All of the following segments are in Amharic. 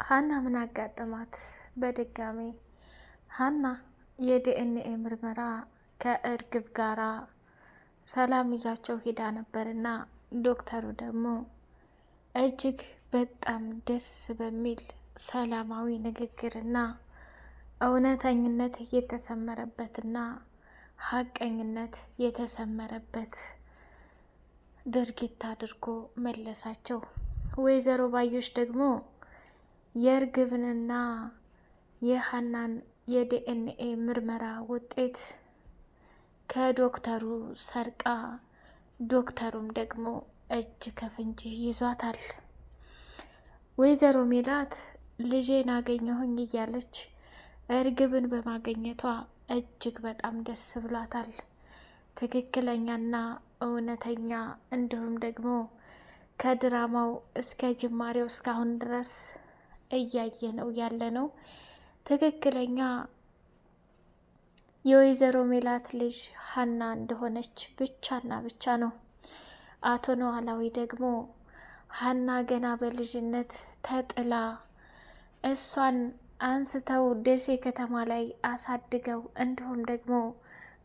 ሀና ምን አጋጠማት? በድጋሚ ሀና የዲኤንኤ ምርመራ ከእርግብ ጋራ ሰላም ይዛቸው ሄዳ ነበርና ዶክተሩ ደግሞ እጅግ በጣም ደስ በሚል ሰላማዊ ንግግርና እውነተኝነት የተሰመረበትና ሀቀኝነት የተሰመረበት ድርጊት አድርጎ መለሳቸው። ወይዘሮ ባዩሽ ደግሞ የእርግብንና የሀናን የዲኤንኤ ምርመራ ውጤት ከዶክተሩ ሰርቃ ዶክተሩም ደግሞ እጅ ከፍንጅ ይዟታል። ወይዘሮ ሜላት ልጄን አገኘሁኝ እያለች እርግብን በማገኘቷ እጅግ በጣም ደስ ብሏታል። ትክክለኛና እውነተኛ እንዲሁም ደግሞ ከድራማው እስከ ጅማሬው እስካሁን ድረስ እያየ ነው ያለ ነው። ትክክለኛ የወይዘሮ ሜላት ልጅ ሀና እንደሆነች ብቻና ብቻ ነው። አቶ ኖላዊ ደግሞ ሀና ገና በልጅነት ተጥላ እሷን አንስተው ደሴ ከተማ ላይ አሳድገው እንዲሁም ደግሞ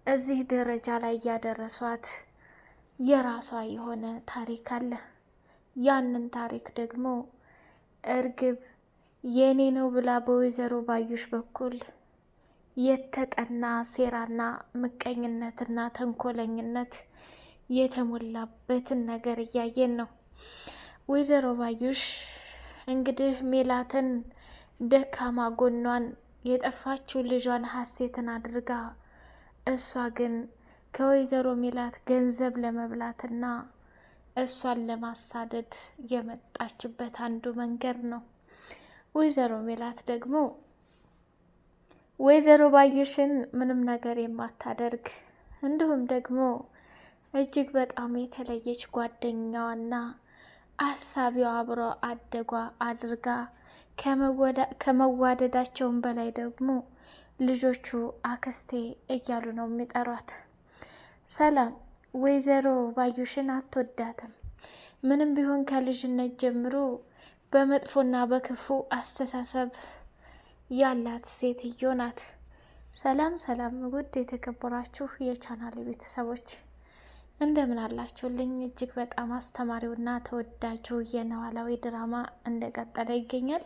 እዚህ ደረጃ ላይ ያደረሷት የራሷ የሆነ ታሪክ አለ። ያንን ታሪክ ደግሞ እርግብ የኔ ነው ብላ በወይዘሮ ባዩሽ በኩል የተጠና ሴራና ምቀኝነትና ተንኮለኝነት የተሞላበትን ነገር እያየን ነው። ወይዘሮ ባዩሽ እንግዲህ ሜላትን ደካማ ጎኗን የጠፋችው ልጇን ሀሴትን አድርጋ እሷ ግን ከወይዘሮ ሜላት ገንዘብ ለመብላትና እሷን ለማሳደድ የመጣችበት አንዱ መንገድ ነው። ወይዘሮ ሜላት ደግሞ ወይዘሮ ባዩሽን ምንም ነገር የማታደርግ እንዲሁም ደግሞ እጅግ በጣም የተለየች ጓደኛዋና አሳቢዋ አብሮ አደጓ አድርጋ ከመዋደዳቸውም በላይ ደግሞ ልጆቹ አክስቴ እያሉ ነው የሚጠሯት። ሰላም ወይዘሮ ባዩሽን አትወዳትም። ምንም ቢሆን ከልጅነት ጀምሮ በመጥፎና በክፉ አስተሳሰብ ያላት ሴትዮ ናት። ሰላም ሰላም፣ ውድ የተከበራችሁ የቻናል ቤተሰቦች እንደምን አላችሁልኝ? እጅግ በጣም አስተማሪውና ተወዳጁ የኖላዊ ድራማ እንደቀጠለ ይገኛል።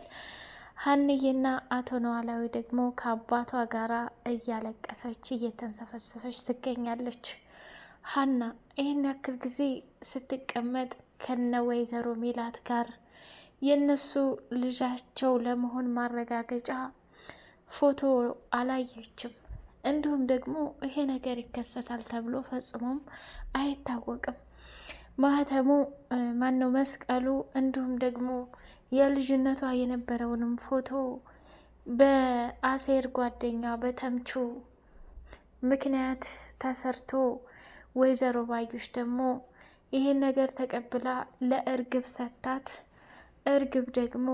ሀንዬና አቶ ኖላዊ ደግሞ ከአባቷ ጋራ እያለቀሰች እየተንሰፈሰፈች ትገኛለች። ሀና ይህን ያክል ጊዜ ስትቀመጥ ከነ ወይዘሮ ሜላት ጋር የነሱ ልጃቸው ለመሆን ማረጋገጫ ፎቶ አላየችም። እንዲሁም ደግሞ ይሄ ነገር ይከሰታል ተብሎ ፈጽሞም አይታወቅም። ማህተሙ ማነው መስቀሉ፣ እንዲሁም ደግሞ የልጅነቷ የነበረውንም ፎቶ በአሴር ጓደኛ በተምቹ ምክንያት ተሰርቶ ወይዘሮ ባዩሽ ደግሞ ይህን ነገር ተቀብላ ለእርግብ ሰታት። እርግብ ደግሞ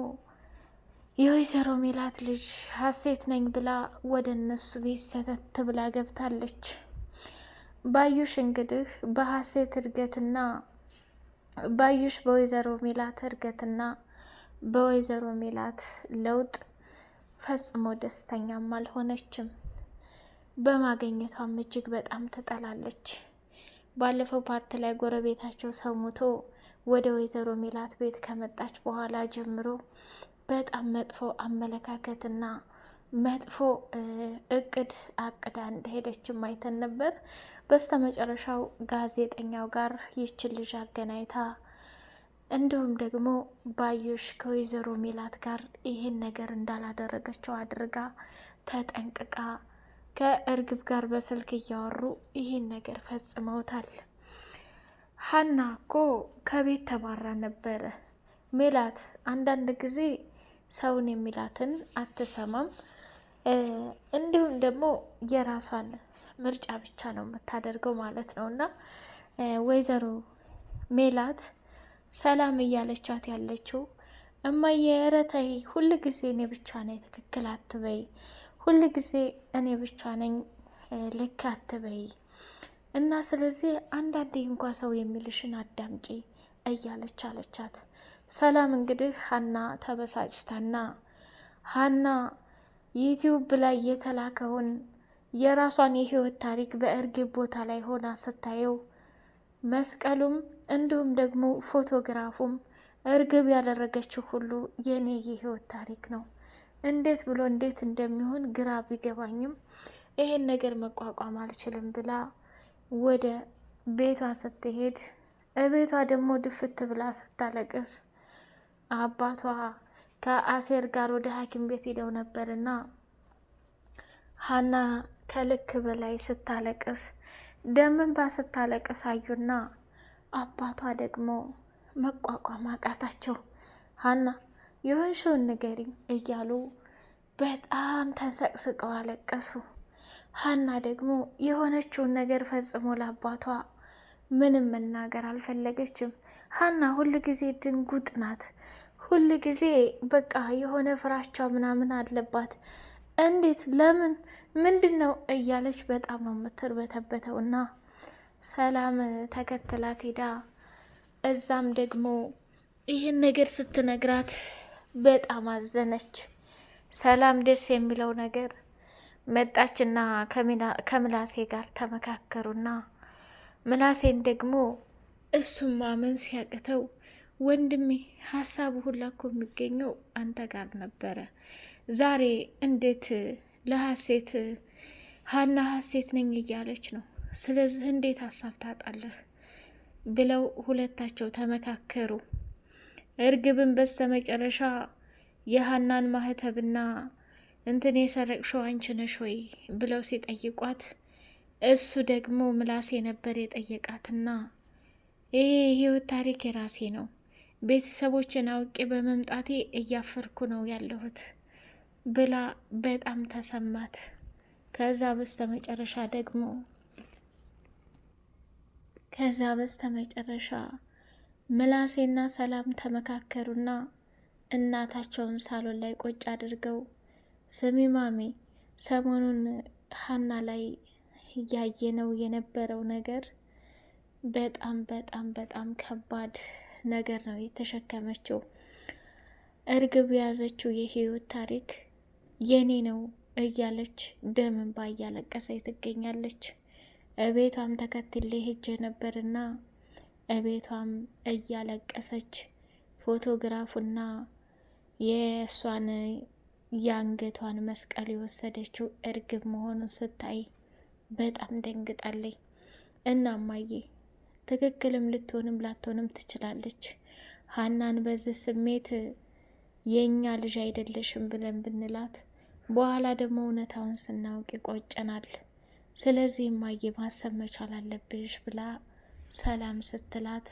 የወይዘሮ ሜላት ልጅ ሀሴት ነኝ ብላ ወደ እነሱ ቤት ሰተት ብላ ገብታለች። ባዩሽ እንግዲህ በሀሴት እድገትና ባዩሽ በወይዘሮ ሜላት እድገትና በወይዘሮ ሜላት ለውጥ ፈጽሞ ደስተኛም አልሆነችም። በማግኘቷም እጅግ በጣም ትጠላለች። ባለፈው ፓርት ላይ ጎረቤታቸው ሰው ሞቶ ወደ ወይዘሮ ሜላት ቤት ከመጣች በኋላ ጀምሮ በጣም መጥፎ አመለካከትና መጥፎ እቅድ አቅዳ እንደሄደችም አይተን ነበር። በስተመጨረሻው ጋዜጠኛው ጋር ይችን ልጅ አገናኝታ እንዲሁም ደግሞ ባዩሽ ከወይዘሮ ሜላት ጋር ይህን ነገር እንዳላደረገችው አድርጋ ተጠንቅቃ ከእርግብ ጋር በስልክ እያወሩ ይህን ነገር ፈጽመውታል። ሀና እኮ ከቤት ተባራ ነበረ። ሜላት አንዳንድ ጊዜ ሰውን የሚላትን አትሰማም፣ እንዲሁም ደግሞ የራሷን ምርጫ ብቻ ነው የምታደርገው ማለት ነው። እና ወይዘሮ ሜላት ሰላም እያለቻት ያለችው እማዬ ኧረ ተይ፣ ሁል ጊዜ እኔ ብቻ ነኝ ትክክል አትበይ፣ ሁል ጊዜ እኔ ብቻ ነኝ ልክ አትበይ እና ስለዚህ አንዳንዴ እንኳ ሰው የሚልሽን አዳምጪ እያለች አለቻት። ሰላም እንግዲህ ሀና ተበሳጭታና ሀና ዩቲዩብ ላይ የተላከውን የራሷን የህይወት ታሪክ በእርግብ ቦታ ላይ ሆና ስታየው መስቀሉም እንዲሁም ደግሞ ፎቶግራፉም እርግብ ያደረገችው ሁሉ የኔ የህይወት ታሪክ ነው። እንዴት ብሎ እንዴት እንደሚሆን ግራ ቢገባኝም ይሄን ነገር መቋቋም አልችልም ብላ ወደ ቤቷ ስትሄድ እቤቷ ደግሞ ድፍት ብላ ስታለቅስ አባቷ ከአሴር ጋር ወደ ሐኪም ቤት ሄደው ነበርና ሀና ከልክ በላይ ስታለቅስ ደም እንባ ስታለቅስ አዩና አባቷ ደግሞ መቋቋም አቃታቸው። ሀና የሆንሽውን ንገሪኝ እያሉ በጣም ተንሰቅስቀው አለቀሱ። ሀና ደግሞ የሆነችውን ነገር ፈጽሞ ለአባቷ ምንም መናገር አልፈለገችም። ሀና ሁል ጊዜ ድንጉጥ ናት። ሁል ጊዜ በቃ የሆነ ፍራቻ ምናምን አለባት። እንዴት ለምን ምንድን ነው እያለች በጣም ነው የምትርበተበተው። እና ሰላም ተከትላት ሄዳ እዛም ደግሞ ይህን ነገር ስትነግራት በጣም አዘነች። ሰላም ደስ የሚለው ነገር መጣችና ከምላሴ ጋር ተመካከሩና ምላሴን ደግሞ እሱም ማመን ሲያቅተው ወንድሜ ሀሳቡ ሁላ እኮ የሚገኘው አንተ ጋር ነበረ። ዛሬ እንዴት ለሀሴት ሀና ሀሴት ነኝ እያለች ነው። ስለዚህ እንዴት ሀሳብ ታጣለህ ብለው ሁለታቸው ተመካከሩ። እርግብን በስተመጨረሻ የሀናን ማህተብና እንትን የሰረቅሽው አንቺ ነሽ ወይ ብለው ሲጠይቋት እሱ ደግሞ ምላሴ ነበር የጠየቃትና ይሄ የህይወት ታሪክ የራሴ ነው፣ ቤተሰቦችን አውቄ በመምጣቴ እያፈርኩ ነው ያለሁት ብላ በጣም ተሰማት። ከዛ በስተመጨረሻ ምላሴና ሰላም ተመካከሩና እናታቸውን ሳሎን ላይ ቁጭ አድርገው ስሚ ማሚ፣ ሰሞኑን ሀና ላይ ያየነው የነበረው ነገር በጣም በጣም በጣም ከባድ ነገር ነው የተሸከመችው። እርግብ የያዘችው የህይወት ታሪክ የኔ ነው እያለች ደም እንባ እያለቀሰች ትገኛለች። እቤቷም ተከትሌ ሄጄ ነበርና እቤቷም እያለቀሰች ፎቶግራፉና የእሷን የአንገቷን መስቀል የወሰደችው እርግብ መሆኑን ስታይ በጣም ደንግጣለች። እናማዬ ትክክልም ልትሆንም ላትሆንም ትችላለች። ሀናን በዚህ ስሜት የእኛ ልጅ አይደለሽም ብለን ብንላት በኋላ ደግሞ እውነታውን ስናውቅ ይቆጨናል። ስለዚህ እማዬ ማሰብ መቻል አለብሽ ብላ ሰላም ስትላት፣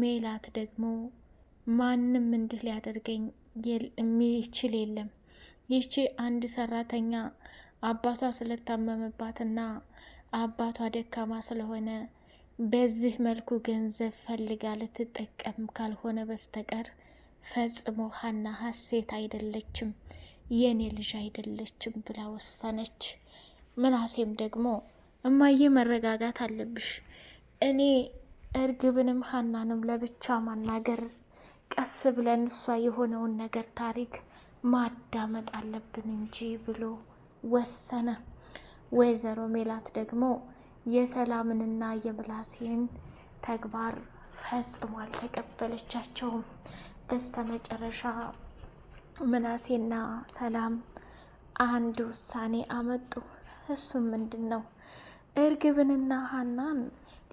ሜላት ደግሞ ማንም እንዲህ ሊያደርገኝ የሚችል የለም፣ ይቺ አንድ ሰራተኛ አባቷ ስለታመመባትና አባቷ ደካማ ስለሆነ በዚህ መልኩ ገንዘብ ፈልጋ ልትጠቀም ካልሆነ በስተቀር ፈጽሞ ሀና ሀሴት አይደለችም፣ የኔ ልጅ አይደለችም ብላ ወሰነች። ምናሴም ደግሞ እማዬ መረጋጋት አለብሽ፣ እኔ እርግብንም ሀናንም ለብቻ ማናገር፣ ቀስ ብለን እሷ የሆነውን ነገር ታሪክ ማዳመጥ አለብን እንጂ ብሎ ወሰነ። ወይዘሮ ሜላት ደግሞ የሰላምንና የምላሴን ተግባር ፈጽሞ አልተቀበለቻቸውም። በስተመጨረሻ ምናሴና ሰላም አንድ ውሳኔ አመጡ። እሱም ምንድን ነው? እርግብንና ሀናን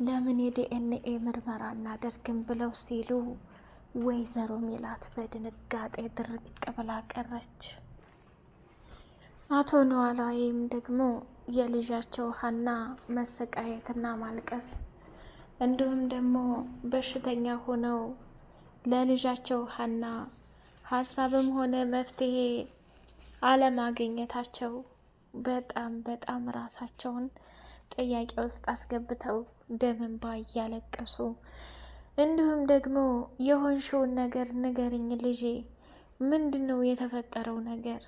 ለምን የዲኤንኤ ምርመራ እናደርግም ብለው ሲሉ ወይዘሮ ሜላት በድንጋጤ ድርቅ ብላ ቀረች። አቶ ኖላዊም ደግሞ የልጃቸው ሀና መሰቃየትና ማልቀስ እንዲሁም ደግሞ በሽተኛ ሆነው ለልጃቸው ሀና ሀሳብም ሆነ መፍትሄ አለማግኘታቸው በጣም በጣም ራሳቸውን ጥያቄ ውስጥ አስገብተው ደም እንባ እያለቀሱ እንዲሁም ደግሞ የሆንሽውን ነገር ንገሪኝ ልጄ፣ ምንድን ነው የተፈጠረው ነገር?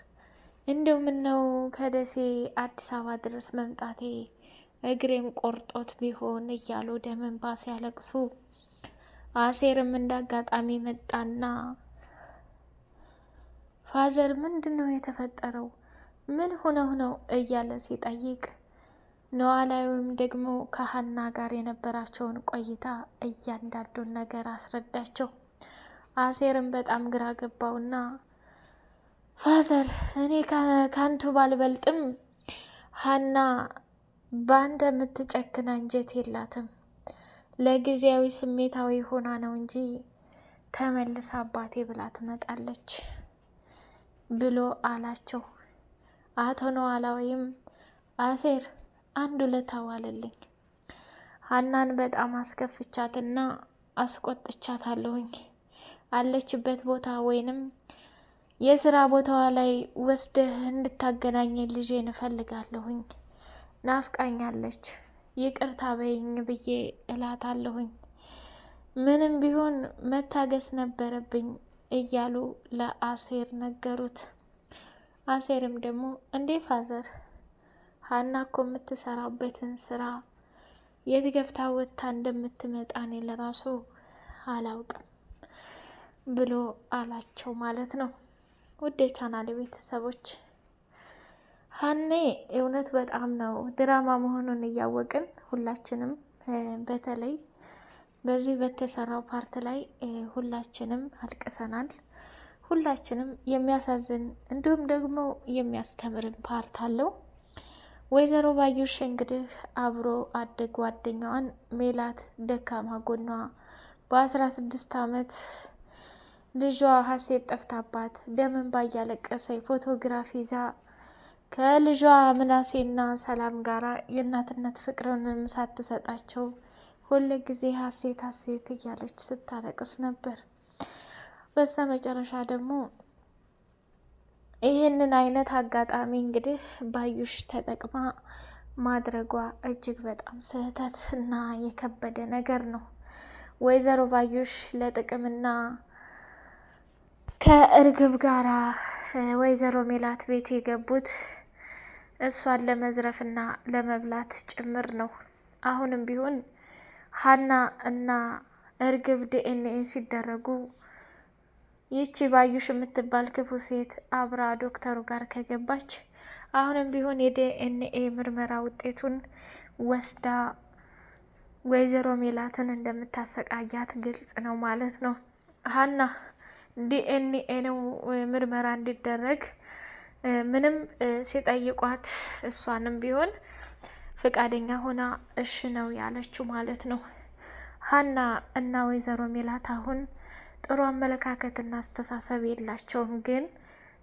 እንደው ምነው ከደሴ አዲስ አበባ ድረስ መምጣቴ እግሬን ቆርጦት ቢሆን እያሉ ደም እንባ ሲያለቅሱ አሴርም እንዳጋጣሚ መጣና ፋዘር ምንድን ነው የተፈጠረው? ምን ሆነው ነው እያለ ሲጠይቅ ኖላዊም ደግሞ ከሀና ጋር የነበራቸውን ቆይታ እያንዳንዱን ነገር አስረዳቸው። አሴርም በጣም ግራ ገባውና ፋዘር እኔ ካንቱ ባልበልጥም ሀና በአንተ የምትጨክን አንጀት የላትም፣ ለጊዜያዊ ስሜታዊ ሆና ነው እንጂ ተመልሳ አባቴ ብላ ትመጣለች ብሎ አላቸው። አቶ ኖላዊም አሴር አንድ ውለታ ዋለልኝ፣ ሀናን በጣም አስከፍቻትና አስቆጥቻታለሁኝ። አለችበት ቦታ ወይንም የስራ ቦታዋ ላይ ወስደህ እንድታገናኝ ልጄን እፈልጋለሁኝ። ናፍቃኛለች፣ ይቅርታ በይኝ ብዬ እላታለሁኝ። ምንም ቢሆን መታገስ ነበረብኝ እያሉ ለአሴር ነገሩት። አሴርም ደግሞ እንዴ ፋዘር ሀና እኮ የምትሰራበትን ስራ የት ገብታ ወጥታ እንደምትመጣ እኔ ለራሱ አላውቅም ብሎ አላቸው ማለት ነው። ውድ የቻናሌ ቤተሰቦች ሀኔ እውነት በጣም ነው ድራማ መሆኑን እያወቅን ሁላችንም በተለይ በዚህ በተሰራው ፓርት ላይ ሁላችንም አልቅሰናል። ሁላችንም የሚያሳዝን እንዲሁም ደግሞ የሚያስተምርን ፓርት አለው። ወይዘሮ ባዩሽ እንግዲህ አብሮ አደግ ጓደኛዋን ሜላት ደካማ ጎኗ በ16 ዓመት ልጇ ሀሴት ጠፍታባት ደም እንባ እያለቀሰ ፎቶግራፍ ይዛ ከልጇ ምናሴና ሰላም ጋራ የእናትነት ፍቅርንም ሳትሰጣቸው ሁል ጊዜ ሀሴት ሀሴት እያለች ስታለቅስ ነበር። በስተ መጨረሻ ደግሞ ይህንን አይነት አጋጣሚ እንግዲህ ባዩሽ ተጠቅማ ማድረጓ እጅግ በጣም ስህተት እና የከበደ ነገር ነው። ወይዘሮ ባዩሽ ለጥቅምና ከእርግብ ጋራ ወይዘሮ ሜላት ቤት የገቡት እሷን ለመዝረፍና ለመብላት ጭምር ነው። አሁንም ቢሆን ሀና እና እርግብ ዲኤንኤ ሲደረጉ ይቺ ባዩሽ የምትባል ክፉ ሴት አብራ ዶክተሩ ጋር ከገባች አሁንም ቢሆን የዲኤንኤ ምርመራ ውጤቱን ወስዳ ወይዘሮ ሜላትን እንደምታሰቃያት ግልጽ ነው ማለት ነው። ሀና ዲኤንኤ ነው ምርመራ እንዲደረግ ምንም ሲጠይቋት እሷንም ቢሆን ፈቃደኛ ሆና እሺ ነው ያለችው ማለት ነው። ሀና እና ወይዘሮ ሜላት አሁን ጥሩ አመለካከትና አስተሳሰብ የላቸውም፣ ግን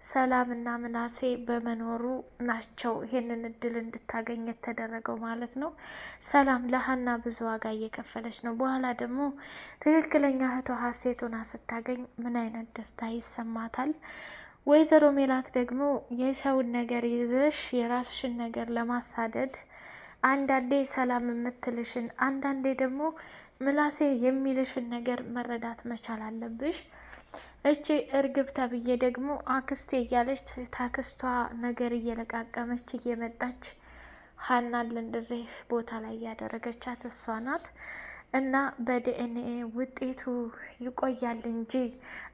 ሰላም እና ምናሴ በመኖሩ ናቸው ይሄንን እድል እንድታገኝ የተደረገው ማለት ነው። ሰላም ለሀና ብዙ ዋጋ እየከፈለች ነው። በኋላ ደግሞ ትክክለኛ እህቷ ሀሴት ሆና ስታገኝ ምን አይነት ደስታ ይሰማታል። ወይዘሮ ሜላት ደግሞ የሰውን ነገር ይዘሽ የራስሽን ነገር ለማሳደድ አንዳንዴ ሰላም የምትልሽን አንዳንዴ ደግሞ ምላሴ የሚልሽን ነገር መረዳት መቻል አለብሽ። እቺ እርግብ ተብዬ ደግሞ አክስቴ እያለች ታክስቷ ነገር እየለቃቀመች እየመጣች ሀናን እንደዚህ ቦታ ላይ ያደረገቻት እሷ ናት። እና በዲኤንኤ ውጤቱ ይቆያል እንጂ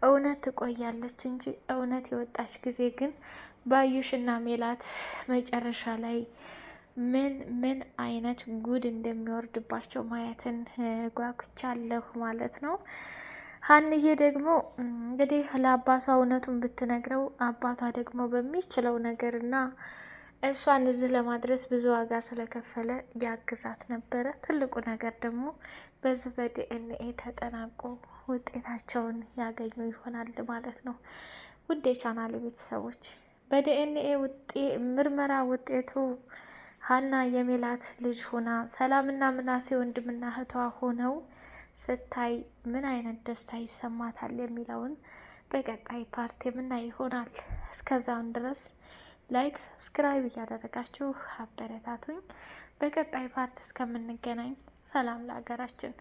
እውነት ትቆያለች እንጂ እውነት የወጣች ጊዜ ግን ባዩሽና ሜላት መጨረሻ ላይ ምን አይነት ጉድ እንደሚወርድባቸው ማየትን ጓጉቻለሁ ማለት ነው። ሀንዬ ደግሞ እንግዲህ ለአባቷ እውነቱን ብትነግረው አባቷ ደግሞ በሚችለው ነገርና እሷን እዚህ ለማድረስ ብዙ ዋጋ ስለከፈለ ያግዛት ነበረ። ትልቁ ነገር ደግሞ በዚህ በዲኤንኤ ተጠናቆ ውጤታቸውን ያገኙ ይሆናል ማለት ነው። ውድ የቻናል ቤተሰቦች በዲኤንኤ ምርመራ ውጤቱ ሀና የሜላት ልጅ ሆና ሰላምና ምናሴ ወንድምና እህቷ ሆነው ስታይ ምን አይነት ደስታ ይሰማታል የሚለውን በቀጣይ ፓርት የምናይ ይሆናል። እስከዛውን ድረስ ላይክ፣ ሰብስክራይብ እያደረጋችሁ አበረታቱኝ። በቀጣይ ፓርት እስከምንገናኝ ሰላም ለሀገራችን።